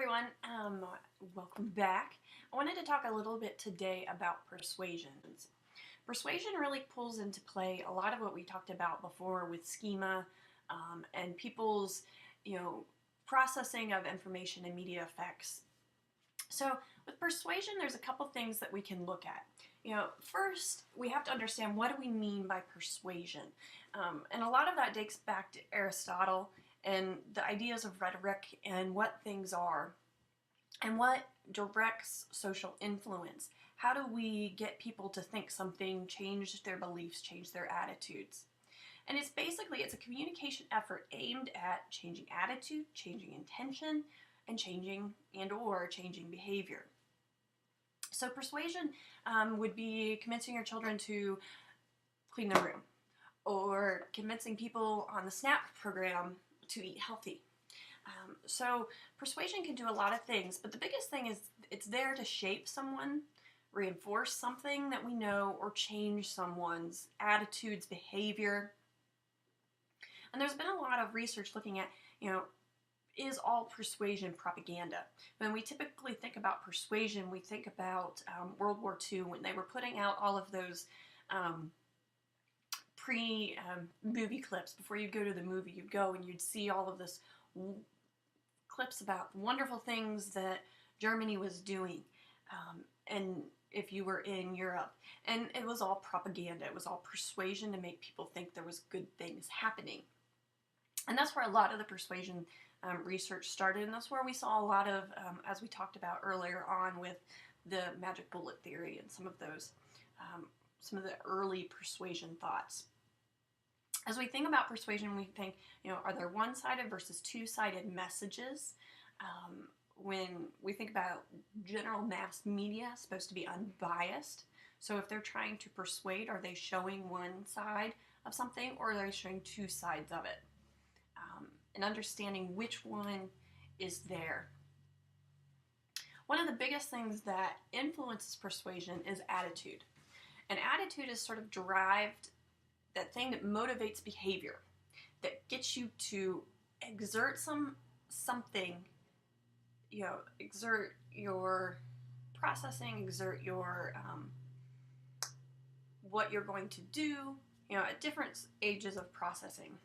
everyone, welcome back. I wanted to talk a little bit today about persuasions. Persuasion really pulls into play a lot of what we talked about before with schema and people's, processing of information and media effects. So with persuasion, there's a couple things that we can look at. First, we have to understand what do we mean by persuasion. And a lot of that dates back to Aristotle and the ideas of rhetoric and what things are and what directs social influence. How do we get people to think something, change their beliefs, change their attitudes? And it's a communication effort aimed at changing attitude, changing intention, and changing behavior. So persuasion would be convincing your children to clean their room, or convincing people on the SNAP program to eat healthy. So persuasion can do a lot of things, but the biggest thing is it's there to shape someone, reinforce something that we know, or change someone's attitudes, behavior. And there's been a lot of research looking at, is all persuasion propaganda? When we typically think about persuasion, we think about World War II when they were putting out all of those movie clips. Before you go to the movie, you'd go and you'd see all of this clips about wonderful things that Germany was doing, and if you were in Europe. And it was all propaganda. It was all persuasion to make people think there was good things happening. And that's where a lot of the persuasion research started, and that's where we saw a lot of, as we talked about earlier on with the magic bullet theory and some of the early persuasion thoughts. As we think about persuasion, we think, are there one-sided versus two-sided messages? When we think about general mass media, it's supposed to be unbiased. So if they're trying to persuade, are they showing one side of something, or are they showing two sides of it? And understanding which one is there. One of the biggest things that influences persuasion is attitude. And attitude is sort of derived, that thing that motivates behavior, that gets you to exert something, exert your processing, exert your what you're going to do, at different ages of processing.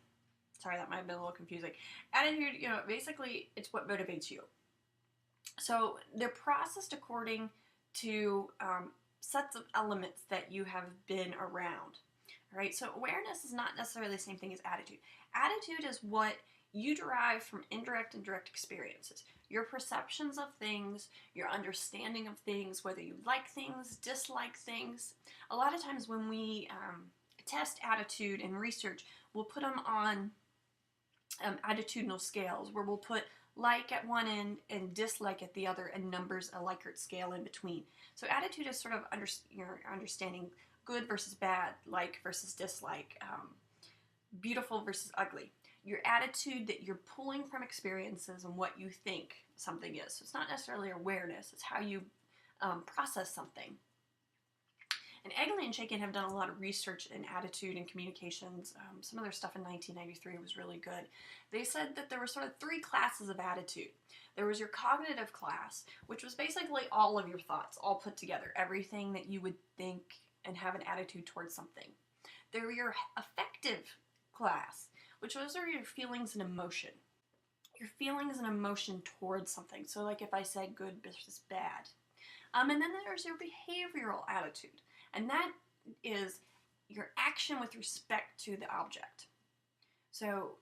Sorry, that might have been a little confusing. Attitude, basically it's what motivates you. So they're processed according to sets of elements that you have been around. All right, so awareness is not necessarily the same thing as attitude. Attitude is what you derive from indirect and direct experiences. Your perceptions of things, your understanding of things, whether you like things, dislike things. A lot of times when we test attitude in research, we'll put them on attitudinal scales, where we'll put like at one end and dislike at the other, and numbers, a Likert scale in between. So attitude is sort of understanding good versus bad, like versus dislike, beautiful versus ugly. Your attitude that you're pulling from experiences and what you think something is. So it's not necessarily awareness, it's how you process something. And Egley and Chaikin have done a lot of research in attitude and communications. Some of their stuff in 1993 was really good. They said that there were sort of three classes of attitude. There was your cognitive class, which was basically all of your thoughts, all put together, everything that you would think and have an attitude towards something. There were your affective class, which are your feelings and emotion. Your feelings and emotion towards something. So like if I said good versus bad. And then there's your behavioral attitude. And that is your action with respect to the object. So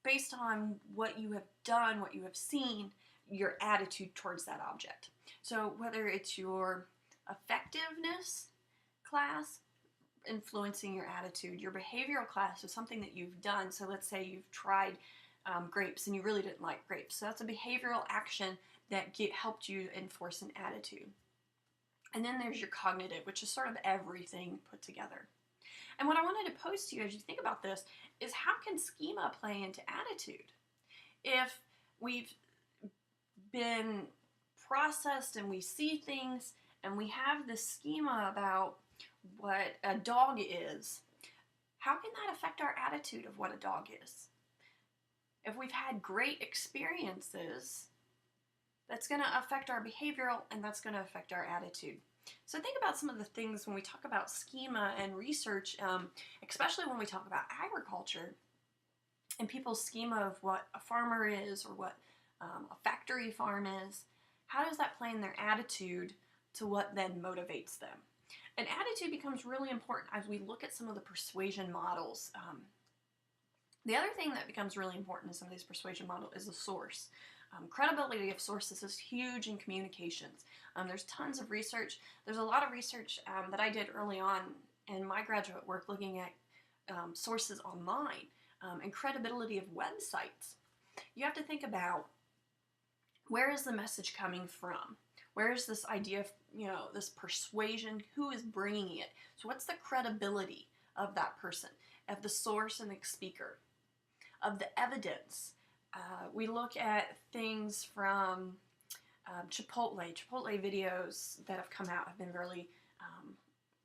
based on what you have done, what you have seen, your attitude towards that object. So whether it's your effectiveness class influencing your attitude, your behavioral class is something that you've done. So let's say you've tried grapes and you really didn't like grapes. So that's a behavioral action that helped you enforce an attitude. And then there's your cognitive, which is sort of everything put together. And what I wanted to pose to you as you think about this is, how can schema play into attitude? If we've been processed and we see things and we have this schema about what a dog is, how can that affect our attitude of what a dog is? If we've had great experiences, That's going to affect our behavioral, and that's going to affect our attitude. So think about some of the things when we talk about schema and research, especially when we talk about agriculture and people's schema of what a farmer is or what a factory farm is. How does that play in their attitude to what then motivates them? And attitude becomes really important as we look at some of the persuasion models. The other thing that becomes really important in some of these persuasion models is the source. Credibility of sources is huge in communications. There's tons of research. There's a lot of research that I did early on in my graduate work looking at sources online and credibility of websites. You have to think about, where is the message coming from? Where is this idea of, this persuasion? Who is bringing it? So what's the credibility of that person, of the source and the speaker, of the evidence? We look at things from Chipotle videos that have come out have been really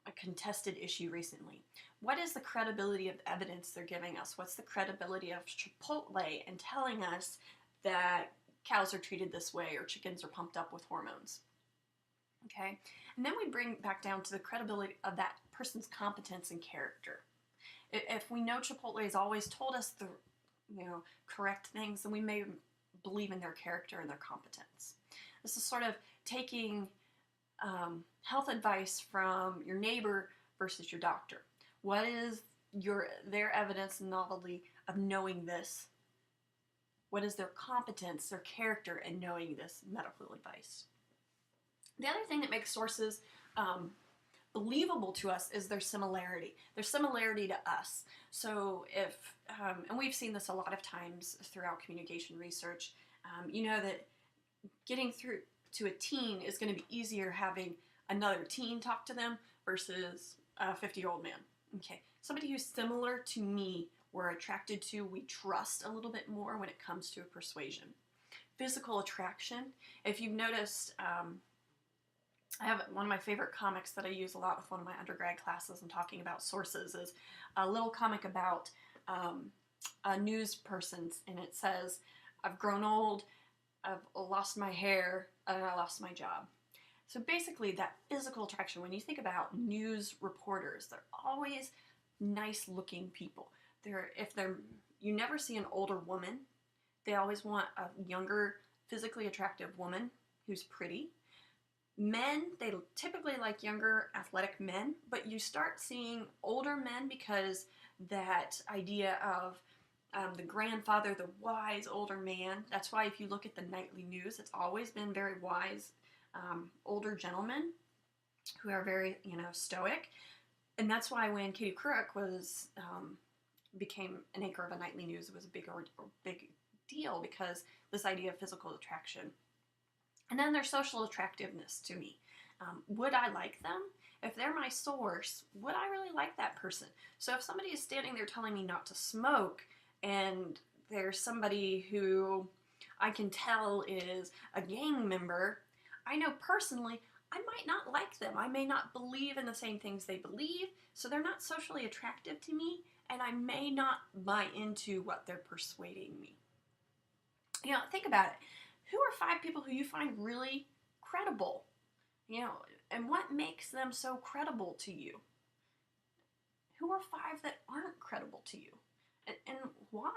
a contested issue recently. What is the credibility of the evidence they're giving us? What's the credibility of Chipotle in telling us that cows are treated this way or chickens are pumped up with hormones? Okay, and then we bring back down to the credibility of that person's competence and character. If we know Chipotle has always told us the correct things, then we may believe in their character and their competence. This is sort of taking health advice from your neighbor versus your doctor. What is their evidence and novelty of knowing this? What is their competence, their character in knowing this medical advice? The other thing that makes sources believable to us is their similarity to us. So if, and we've seen this a lot of times throughout communication research, that getting through to a teen is going to be easier having another teen talk to them versus a 50-year-old man. Okay, somebody who's similar to me, we're attracted to, we trust a little bit more when it comes to a persuasion. Physical attraction. If you've noticed, I have one of my favorite comics that I use a lot with one of my undergrad classes and talking about sources is a little comic about a news person, and it says, I've grown old, I've lost my hair, and I lost my job. So basically that physical attraction, when you think about news reporters, they're always nice looking people. You never see an older woman. They always want a younger, physically attractive woman who's pretty. Men, they typically like younger, athletic men, but you start seeing older men because that idea of the grandfather, the wise older man. That's why if you look at the nightly news, it's always been very wise older gentlemen who are very, stoic. And that's why when Katie Couric became an anchor of a nightly news, it was a big deal because this idea of physical attraction. And then their social attractiveness to me. Would I like them? If they're my source, would I really like that person? So if somebody is standing there telling me not to smoke, and there's somebody who I can tell is a gang member, I know personally I might not like them. I may not believe in the same things they believe, so they're not socially attractive to me, and I may not buy into what they're persuading me. Think about it. Who are 5 people who you find really credible? And what makes them so credible to you? Who are 5 that aren't credible to you? And why?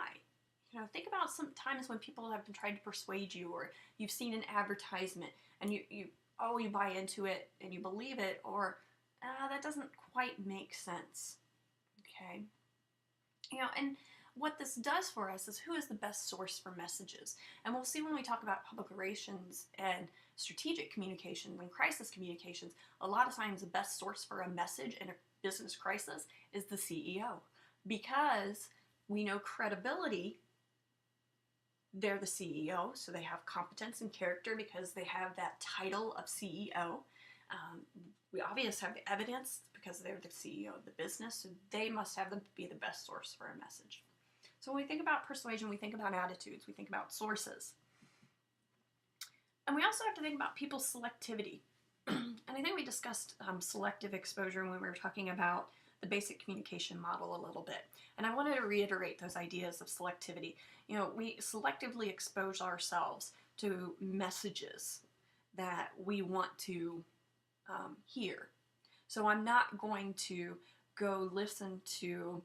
Think about some times when people have been trying to persuade you, or you've seen an advertisement and you buy into it and you believe it, or that doesn't quite make sense. Okay? And what this does for us is, who is the best source for messages? And we'll see when we talk about public relations and strategic communication and crisis communications, a lot of times the best source for a message in a business crisis is the CEO. Because we know credibility, they're the CEO, so they have competence and character because they have that title of CEO. We obviously have the evidence because they're the CEO of the business, so they must be the best source for a message. So when we think about persuasion, we think about attitudes, we think about sources. And we also have to think about people's selectivity. And I think we discussed selective exposure when we were talking about the basic communication model a little bit. And I wanted to reiterate those ideas of selectivity. We selectively expose ourselves to messages that we want to hear. So I'm not going to go listen to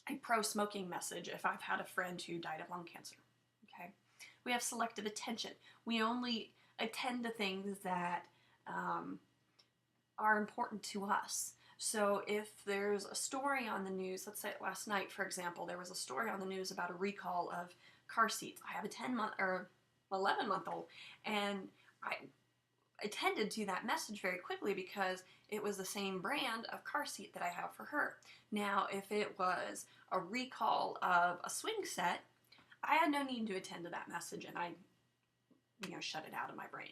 a pro-smoking message if I've had a friend who died of lung cancer. Okay, we have selective attention. We only attend to things that are important to us. So if there's a story on the news, let's say last night, for example, there was a story on the news about a recall of car seats. I have a 10-month or 11-month-old, and I attended to that message very quickly because it was the same brand of car seat that I have for her. Now, if it was a recall of a swing set, I had no need to attend to that message, and I, shut it out of my brain.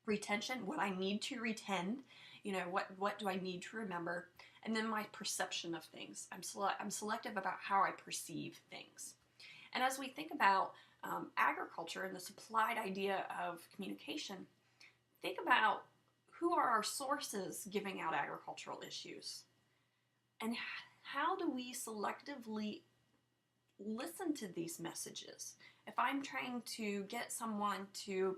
Retention, what I need to retend, what do I need to remember, and then my perception of things. I'm selective about how I perceive things. And as we think about agriculture and the supplied idea of communication, think about who are our sources giving out agricultural issues, and how do we selectively listen to these messages. If I'm trying to get someone to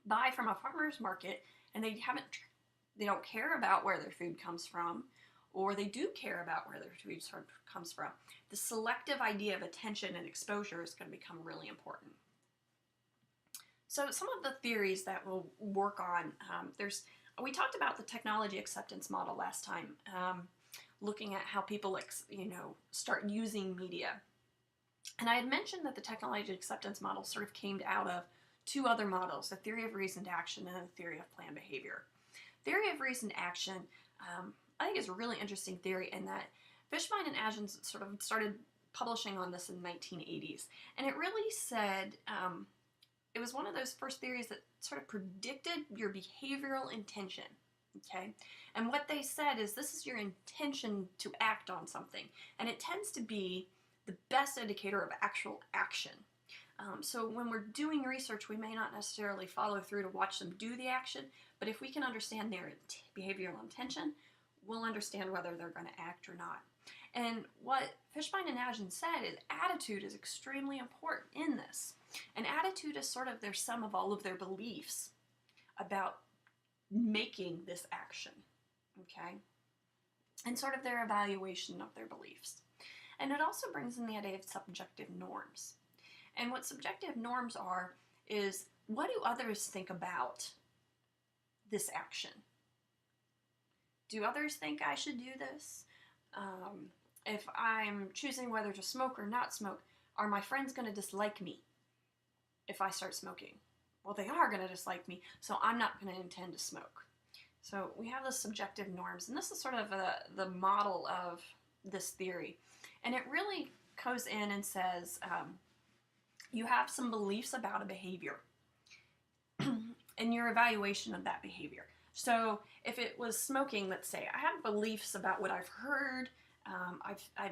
buy from a farmer's market and they don't care about where their food comes from, or they do care about where their food comes from, the selective idea of attention and exposure is going to become really important. So some of the theories that we'll work on, we talked about the technology acceptance model last time, looking at how people start using media. And I had mentioned that the technology acceptance model sort of came out of two other models, the theory of reasoned action and the theory of planned behavior. Theory of reasoned action, I think, is a really interesting theory in that Fishbein and Agins sort of started publishing on this in the 1980s. And it really said, it was one of those first theories that sort of predicted your behavioral intention. Okay? And what they said is this is your intention to act on something. And it tends to be the best indicator of actual action. So when we're doing research, we may not necessarily follow through to watch them do the action, but if we can understand their behavioral intention, we'll understand whether they're going to act or not. And what Fishbein and Agin said is attitude is extremely important in this. And attitude is sort of their sum of all of their beliefs about making this action, okay? And sort of their evaluation of their beliefs. And it also brings in the idea of subjective norms. And what subjective norms are is, what do others think about this action? Do others think I should do this? If I'm choosing whether to smoke or not smoke, are my friends going to dislike me if I start smoking? Well, they are going to dislike me, so I'm not going to intend to smoke. So we have the subjective norms, and this is sort of the model of this theory. And it really goes in and says, you have some beliefs about a behavior and your evaluation of that behavior. So if it was smoking, let's say, I have beliefs about what I've heard.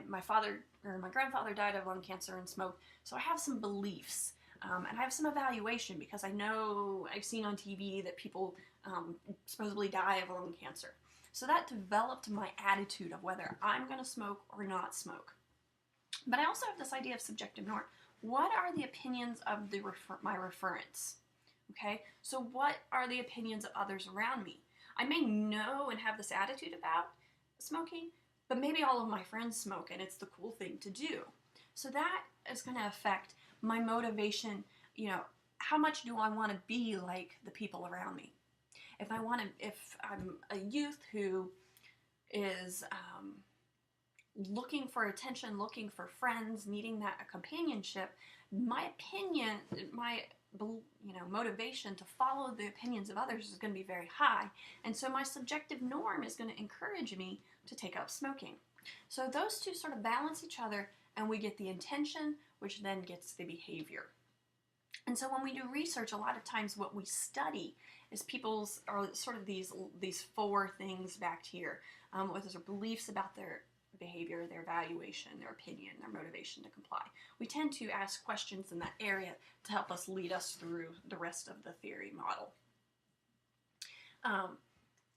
My grandfather died of lung cancer and smoked, so I have some beliefs. And I have some evaluation because I've seen on TV that people supposedly die of lung cancer. So that developed my attitude of whether I'm going to smoke or not smoke. But I also have this idea of subjective norm. What are the opinions of my referents? Okay, so what are the opinions of others around me? I may know and have this attitude about smoking, but maybe all of my friends smoke and it's the cool thing to do. So that is going to affect my motivation. How much do I want to be like the people around me? If I'm a youth who is looking for attention, looking for friends, needing that companionship, my opinion, my motivation to follow the opinions of others is going to be very high. And so my subjective norm is going to encourage me to take up smoking. So those two sort of balance each other, and we get the intention, which then gets the behavior. And so when we do research, a lot of times what we study is people's, or sort of these four things back here, what are beliefs about their behavior, their evaluation, their opinion, their motivation to comply. We tend to ask questions in that area to help us lead us through the rest of the theory model.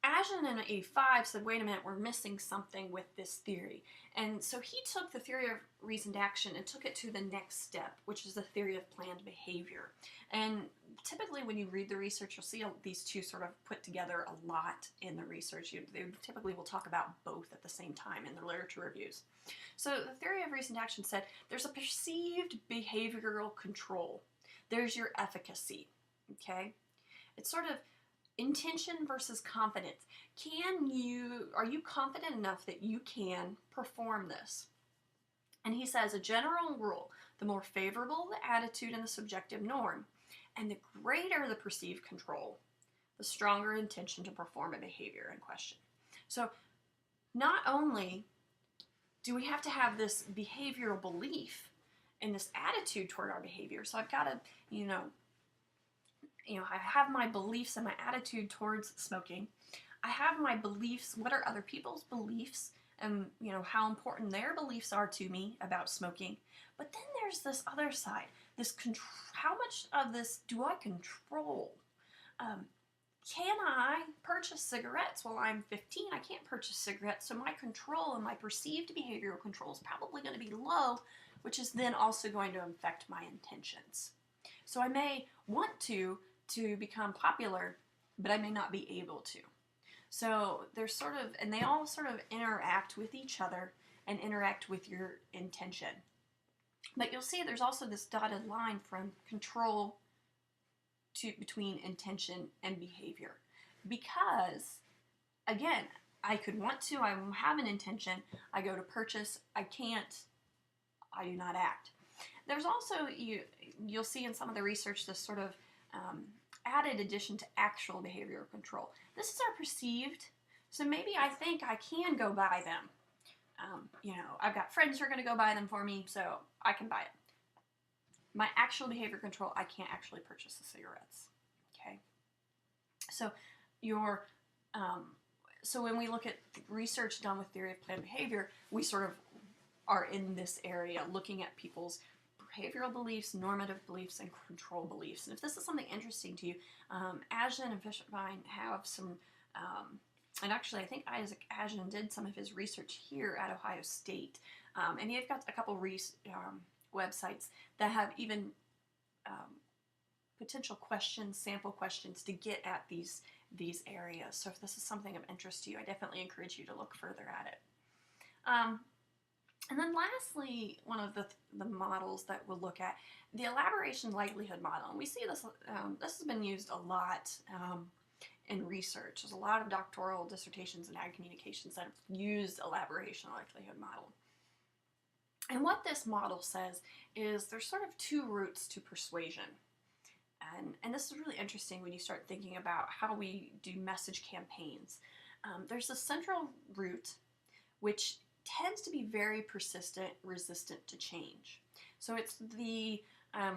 Ashton in 85 said, wait a minute, we're missing something with this theory. And so he took the theory of reasoned action and took it to the next step, which is the theory of planned behavior. And typically when you read the research, you'll see these two sort of put together a lot in the research. They typically will talk about both at the same time in their literature reviews. So the theory of reasoned action said there's a perceived behavioral control. There's your efficacy, okay? It's sort of intention versus confidence. Are you confident enough that you can perform this? And he says, a general rule, the more favorable the attitude and the subjective norm, and the greater the perceived control, the stronger intention to perform a behavior in question. So not only do we have to have this behavioral belief and this attitude toward our behavior, so I've got to, I have my beliefs and my attitude towards smoking. I have my beliefs, what are other people's beliefs, and how important their beliefs are to me about smoking. But then there's this other side, this how much of this do I control? Can I purchase cigarettes? Well, I'm 15, I can't purchase cigarettes, so my control and my perceived behavioral control is probably going to be low, which is then also going to affect my intentions. So I may want to become popular, but I may not be able to. So there's and they all sort of interact with each other and interact with your intention. But you'll see there's also this dotted line from control between intention and behavior. Because, again, I could want to, I have an intention, I go to purchase, I can't, I do not act. There's also, you'll see in some of the research this sort of added addition to actual behavioral control. This is our perceived, so maybe I think I can go buy them. I've got friends who are going to go buy them for me, so I can buy it. My actual behavior control, I can't actually purchase the cigarettes. Okay, so so when we look at research done with theory of planned behavior, we sort of are in this area looking at people's behavioral beliefs, normative beliefs, and control beliefs. And if this is something interesting to you, Ashton and Fishbein have some, and actually I think Isaac Ashton did some of his research here at Ohio State, and he's got a couple websites that have even potential questions, sample questions to get at these areas. So if this is something of interest to you, I definitely encourage you to look further at it. And then lastly, one of the models that we'll look at, the elaboration likelihood model. And we see this, this has been used a lot in research. There's a lot of doctoral dissertations in ag communications that have used elaboration likelihood model. And what this model says is there's sort of two routes to persuasion. And this is really interesting when you start thinking about how we do message campaigns. There's a central route, which tends to be very persistent, resistant to change. So it's the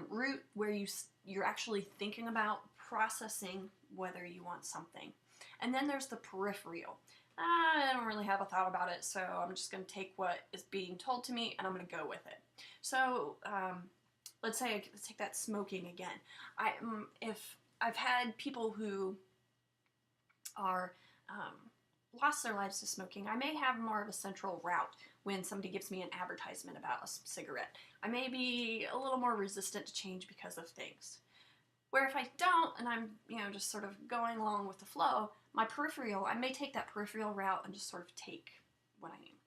route where you're actually thinking about processing whether you want something. And then there's the peripheral. I don't really have a thought about it, so I'm just going to take what is being told to me and I'm going to go with it. So let's take that smoking again. If I've had people who are lost their lives to smoking, I may have more of a central route when somebody gives me an advertisement about a cigarette. I may be a little more resistant to change because of things. Where if I don't, and I'm just sort of going along with the flow, my peripheral, I may take that peripheral route and just sort of take what I need.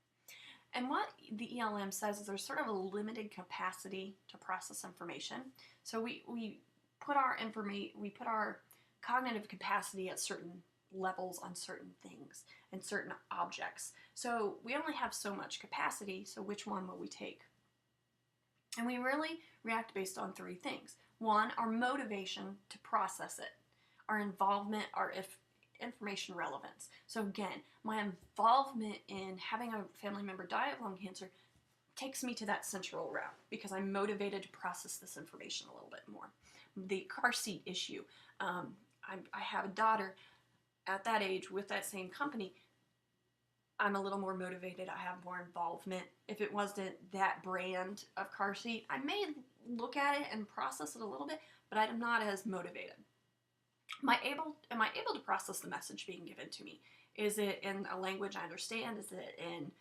And what the ELM says is there's sort of a limited capacity to process information. So we put our cognitive capacity at certain levels on certain things and certain objects. So we only have so much capacity, so which one will we take? And we really react based on three things. One, our motivation to process it, our involvement, our information relevance. So again, my involvement in having a family member die of lung cancer takes me to that central route because I'm motivated to process this information a little bit more. The car seat issue. I have a daughter at that age with that same company. I'm a little more motivated. I have more involvement. If it wasn't that brand of car seat, I may look at it and process it a little bit, but I'm not as motivated. Am I able to process the message being given to me? Is it in a language I understand? Is it in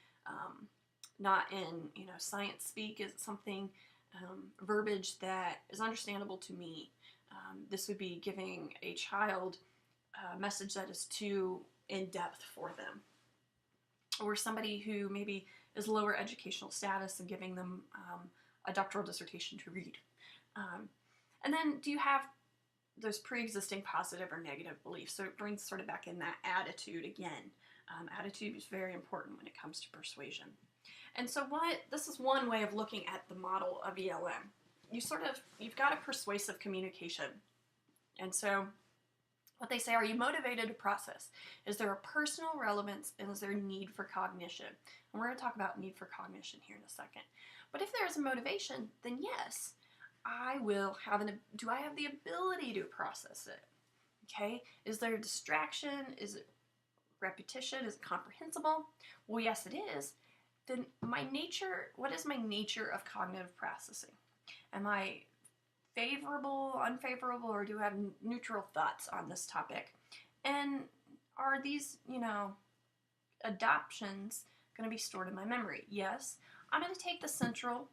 not in science speak? Is it something verbiage that is understandable to me? This would be giving a child a message that is too in depth for them, or somebody who maybe is lower educational status and giving them a doctoral dissertation to read. And then, do you have those pre-existing positive or negative beliefs? So it brings sort of back in that attitude again. Attitude is very important when it comes to persuasion. And so this is one way of looking at the model of ELM. You've got a persuasive communication. And so what they say, are you motivated to process? Is there a personal relevance, and is there a need for cognition? And we're going to talk about need for cognition here in a second. But if there is a motivation, then yes, I will have do I have the ability to process it? Okay, is there a distraction? Is it repetition? Is it comprehensible? Well, yes, it is. Then what is my nature of cognitive processing? Am I favorable, unfavorable, or do I have neutral thoughts on this topic? And are these, adoptions going to be stored in my memory? Yes, I'm going to take the central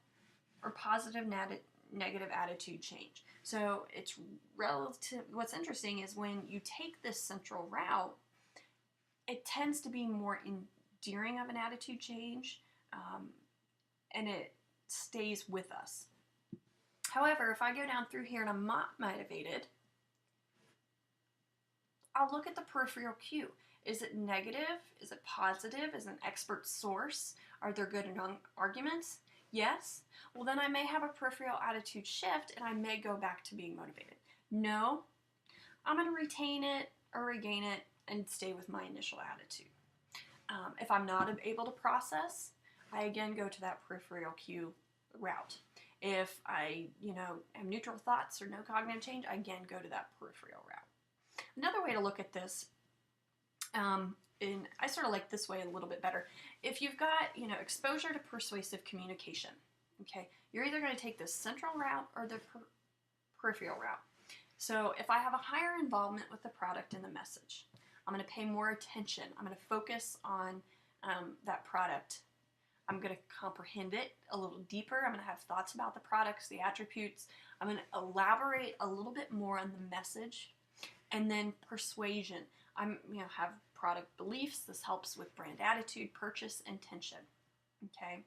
or positive negative attitude change. So it's relative. What's interesting is when you take this central route, it tends to be more endearing of an attitude change, and it stays with us. However, if I go down through here and I'm not motivated, I'll look at the peripheral cue. Is it negative? Is it positive? Is it an expert source? Are there good arguments? Yes. Well, then I may have a peripheral attitude shift and I may go back to being motivated. No, I'm going to retain it or regain it and stay with my initial attitude. If I'm not able to process, I again go to that peripheral cue route. If I, have neutral thoughts or no cognitive change, I again go to that peripheral route. Another way to look at this, and I sort of like this way a little bit better. If you've got, exposure to persuasive communication, okay, you're either going to take the central route or the peripheral route. So if I have a higher involvement with the product and the message, I'm going to pay more attention. I'm going to focus on that product. I'm going to comprehend it a little deeper. I'm going to have thoughts about the products, the attributes. I'm going to elaborate a little bit more on the message. And then persuasion. I'm have product beliefs. This helps with brand attitude, purchase intention. Okay.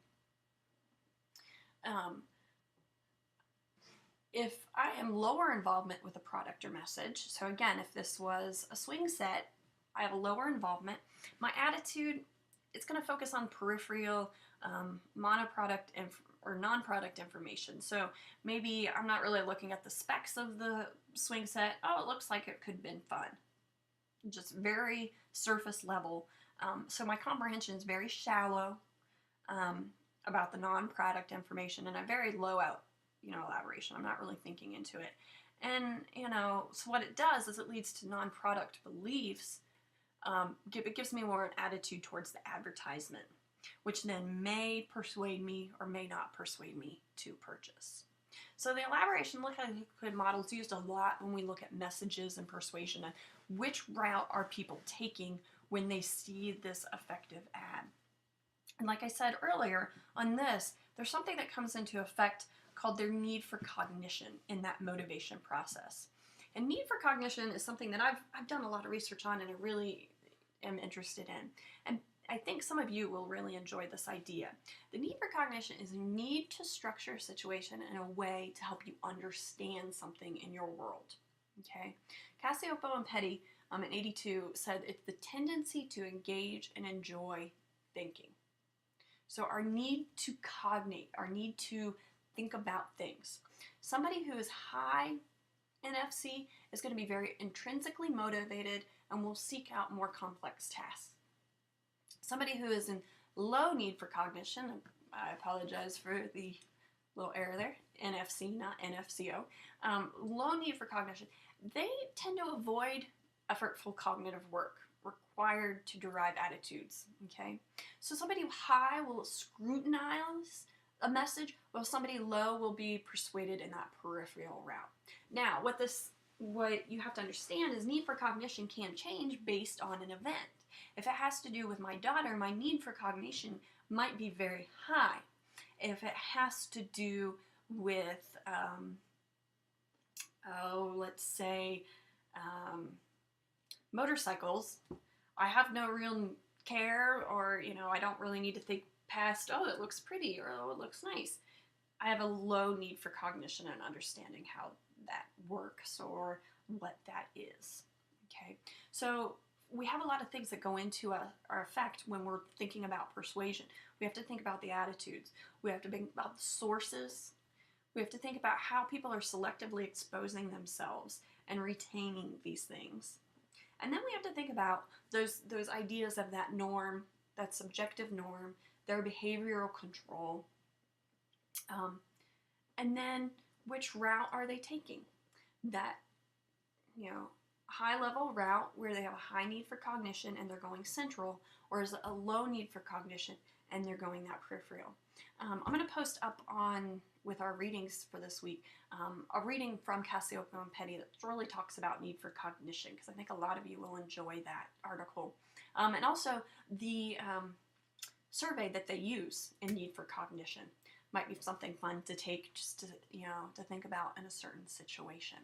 If I am lower involvement with a product or message, so again, if this was a swing set, I have a lower involvement. My attitude, it's going to focus on peripheral, monoproduct or non-product information. So maybe I'm not really looking at the specs of the swing set. Oh, it looks like it could have been fun. Just very surface level. So my comprehension is very shallow about the non-product information, and I'm very low out, elaboration. I'm not really thinking into it. And, so what it does is it leads to non-product beliefs. It gives me more an attitude towards the advertisement, which then may persuade me or may not persuade me to purchase. So the elaboration look at liquid model is used a lot when we look at messages and persuasion and which route are people taking when they see this effective ad. And like I said earlier on this, there's something that comes into effect called their need for cognition in that motivation process. And need for cognition is something that I've done a lot of research on and I really am interested in. And I think some of you will really enjoy this idea. The need for cognition is a need to structure a situation in a way to help you understand something in your world. Okay? Cacioppo and Petty in 82 said it's the tendency to engage and enjoy thinking. So our need to cognate, our need to think about things. Somebody who is high in FC is going to be very intrinsically motivated and will seek out more complex tasks. Somebody who is in low need for cognition, I apologize for the little error there, NFC, not NFCO, low need for cognition, they tend to avoid effortful cognitive work required to derive attitudes, okay? So somebody high will scrutinize a message, while somebody low will be persuaded in that peripheral route. Now, what this what you have to understand is need for cognition can change based on an event. If it has to do with my daughter, my need for cognition might be very high. If it has to do with, let's say, motorcycles, I have no real care, or, I don't really need to think past, oh, it looks pretty, or oh, it looks nice. I have a low need for cognition and understanding how that works or what that is. Okay, so we have a lot of things that go into our effect when we're thinking about persuasion. We have to think about the attitudes. We have to think about the sources. We have to think about how people are selectively exposing themselves and retaining these things. And then we have to think about those ideas of that norm, that subjective norm, their behavioral control, and then which route are they taking? That, high-level route where they have a high need for cognition and they're going central, or is it a low need for cognition and they're going that peripheral? I'm going to post up on, with our readings for this week, a reading from Cassiopo and Petty that really talks about need for cognition, because I think a lot of you will enjoy that article. And also the survey that they use in need for cognition might be something fun to take, just to, to think about in a certain situation.